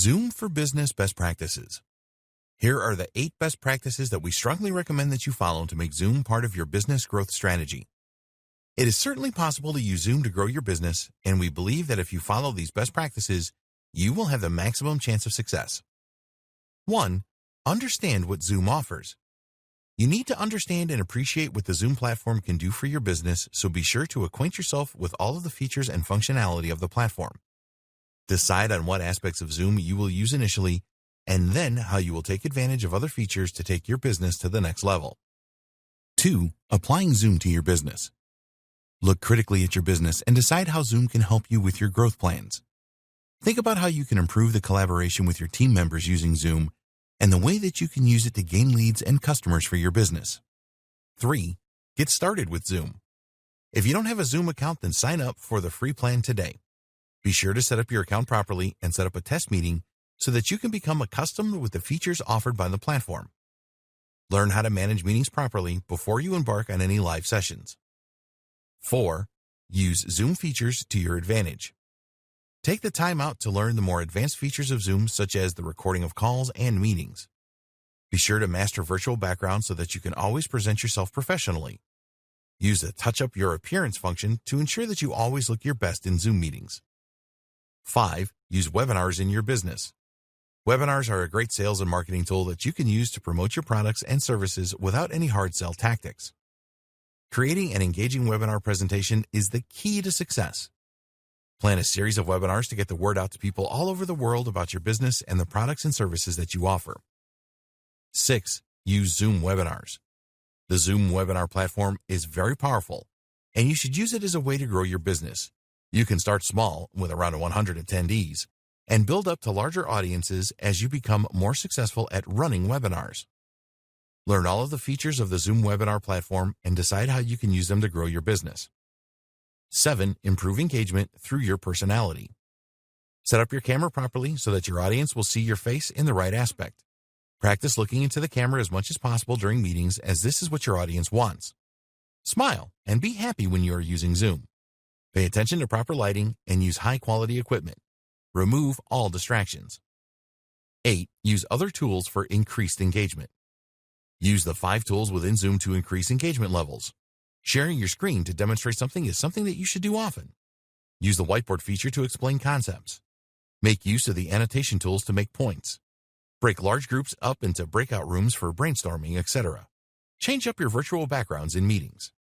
Zoom for Business Best Practices. Here are the 8 best practices that we strongly recommend that you follow to make Zoom part of your business growth strategy. It is certainly possible to use Zoom to grow your business, and we believe that if you follow these best practices, you will have the maximum chance of success. 1. Understand what Zoom offers. You need to understand and appreciate what the Zoom platform can do for your business, so be sure to acquaint yourself with all of the features and functionality of the platform. Decide on what aspects of Zoom you will use initially, and then how you will take advantage of other features to take your business to the next level. 2. Applying Zoom to your business. Look critically at your business and decide how Zoom can help you with your growth plans. Think about how you can improve the collaboration with your team members using Zoom and the way that you can use it to gain leads and customers for your business. 3. Get started with Zoom. If you don't have a Zoom account, then sign up for the free plan today. Be sure to set up your account properly and set up a test meeting so that you can become accustomed with the features offered by the platform. Learn how to manage meetings properly before you embark on any live sessions. 4. Use Zoom features to your advantage. Take the time out to learn the more advanced features of Zoom, such as the recording of calls and meetings. Be sure to master virtual backgrounds so that you can always present yourself professionally. Use the Touch Up Your Appearance function to ensure that you always look your best in Zoom meetings. 5. Use webinars in your business. Webinars are a great sales and marketing tool that you can use to promote your products and services without any hard sell tactics. Creating an engaging webinar presentation is the key to success. Plan a series of webinars to get the word out to people all over the world about your business and the products and services that you offer. 6. Use Zoom webinars. The Zoom webinar platform is very powerful, and you should use it as a way to grow your business. You can start small with around 100 attendees and build up to larger audiences as you become more successful at running webinars. Learn all of the features of the Zoom webinar platform and decide how you can use them to grow your business. 7. Improve engagement through your personality. Set up your camera properly so that your audience will see your face in the right aspect. Practice looking into the camera as much as possible during meetings, as this is what your audience wants. Smile and be happy when you are using Zoom. Pay attention to proper lighting and use high-quality equipment. Remove all distractions. 8. Use other tools for increased engagement. Use the 5 tools within Zoom to increase engagement levels. Sharing your screen to demonstrate something is something that you should do often. Use the whiteboard feature to explain concepts. Make use of the annotation tools to make points. Break large groups up into breakout rooms for brainstorming, etc. Change up your virtual backgrounds in meetings.